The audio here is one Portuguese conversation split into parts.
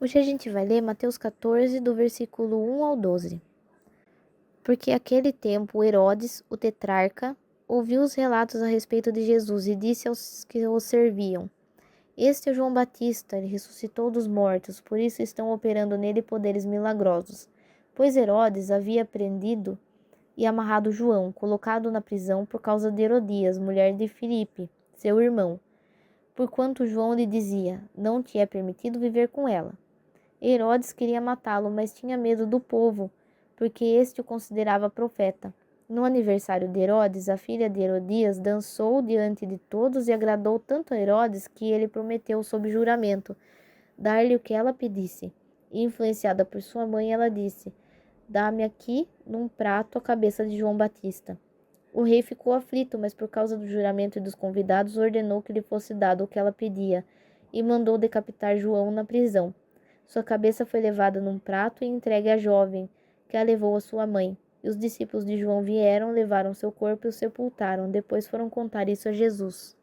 Hoje a gente vai ler Mateus 14, do versículo 1 ao 12. Porque aquele tempo Herodes, o tetrarca, ouviu os relatos a respeito de Jesus e disse aos que o serviam: Este é João Batista, ele ressuscitou dos mortos, por isso estão operando nele poderes milagrosos. Pois Herodes havia prendido e amarrado João, colocado na prisão por causa de Herodias, mulher de Filipe, seu irmão, porquanto João lhe dizia: Não te é permitido viver com ela. Herodes queria matá-lo, mas tinha medo do povo, porque este o considerava profeta. No aniversário de Herodes, a filha de Herodias dançou diante de todos e agradou tanto a Herodes que ele prometeu sob juramento dar-lhe o que ela pedisse. E, influenciada por sua mãe, ela disse: Dá-me aqui, num prato, a cabeça de João Batista. O rei ficou aflito, mas por causa do juramento e dos convidados, ordenou que lhe fosse dado o que ela pedia e mandou decapitar João na prisão. Sua cabeça foi levada num prato e entregue à jovem, que a levou à sua mãe. E os discípulos de João vieram, levaram seu corpo e o sepultaram. Depois foram contar isso a Jesus.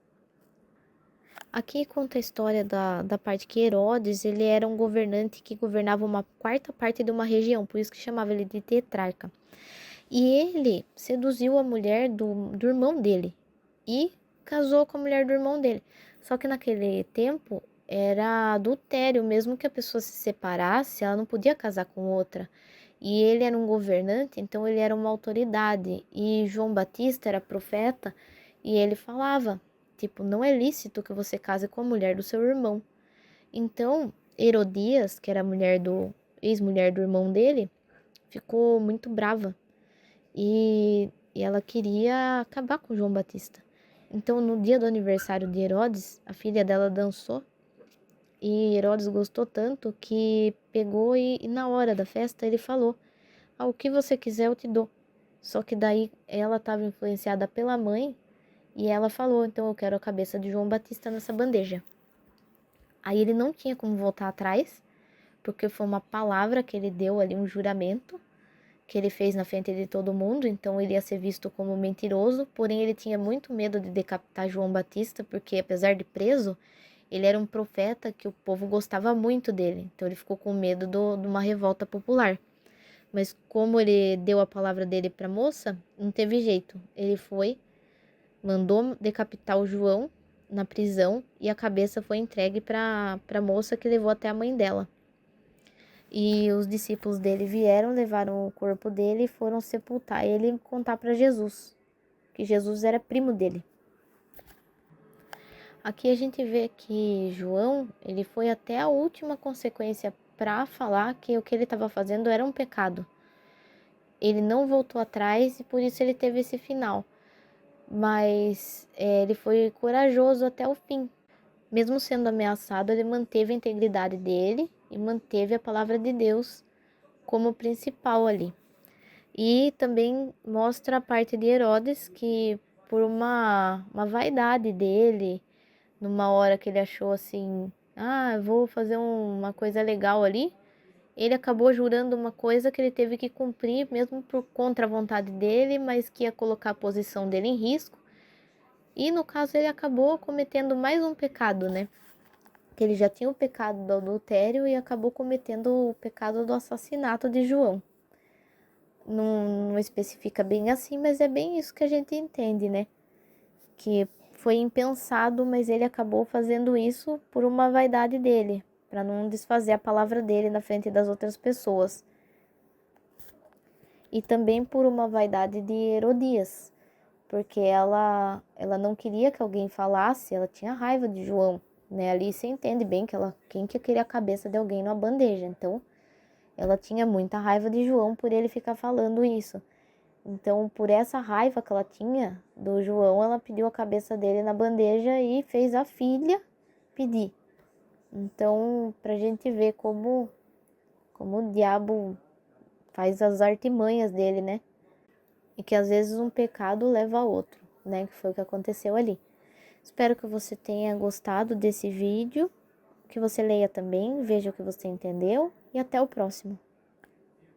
Aqui conta a história da parte que Herodes, ele era um governante que governava uma quarta parte de uma região, por isso que chamava ele de tetrarca. E ele seduziu a mulher do irmão dele e casou com a mulher do irmão dele. Só que naquele tempo era adultério, mesmo que a pessoa se separasse, ela não podia casar com outra. E ele era um governante, então ele era uma autoridade. E João Batista era profeta e ele falava, tipo, não é lícito que você case com a mulher do seu irmão. Então, Herodias, que era a mulher do ex-mulher do irmão dele, ficou muito brava e ela queria acabar com João Batista. Então, no dia do aniversário de Herodes, a filha dela dançou e Herodes gostou tanto que pegou e na hora da festa ele falou: o que você quiser eu te dou. Só que daí ela estava influenciada pela mãe e ela falou: então eu quero a cabeça de João Batista nessa bandeja. Aí ele não tinha como voltar atrás, porque foi uma palavra que ele deu ali, um juramento que ele fez na frente de todo mundo, então ele ia ser visto como mentiroso, porém ele tinha muito medo de decapitar João Batista, porque apesar de preso, ele era um profeta que o povo gostava muito dele, então ele ficou com medo de uma revolta popular. Mas como ele deu a palavra dele para a moça, não teve jeito. Ele foi, mandou decapitar o João na prisão e a cabeça foi entregue para a moça que levou até a mãe dela. E os discípulos dele vieram, levaram o corpo dele e foram sepultar ele e contar para Jesus, que Jesus era primo dele. Aqui a gente vê que João, ele foi até a última consequência para falar que o que ele estava fazendo era um pecado. Ele não voltou atrás e por isso ele teve esse final. Mas ele foi corajoso até o fim. Mesmo sendo ameaçado, ele manteve a integridade dele e manteve a palavra de Deus como principal ali. E também mostra a parte de Herodes, que por uma vaidade dele, numa hora que ele achou assim, eu vou fazer uma coisa legal ali, ele acabou jurando uma coisa que ele teve que cumprir, mesmo por contra a vontade dele, mas que ia colocar a posição dele em risco. E no caso ele acabou cometendo mais um pecado, né? Que ele já tinha o pecado do adultério e acabou cometendo o pecado do assassinato de João. Não especifica bem assim, mas é bem isso que a gente entende, né? Que foi impensado, mas ele acabou fazendo isso por uma vaidade dele, para não desfazer a palavra dele na frente das outras pessoas. E também por uma vaidade de Herodias, porque ela não queria que alguém falasse, ela tinha raiva de João, né? Ali você entende bem que quem que queria a cabeça de alguém numa bandeja, então ela tinha muita raiva de João por ele ficar falando isso. Então, por essa raiva que ela tinha do João, ela pediu a cabeça dele na bandeja e fez a filha pedir. Então, pra gente ver como o diabo faz as artimanhas dele, né? E que às vezes um pecado leva a outro, né? Que foi o que aconteceu ali. Espero que você tenha gostado desse vídeo, que você leia também, veja o que você entendeu e até o próximo.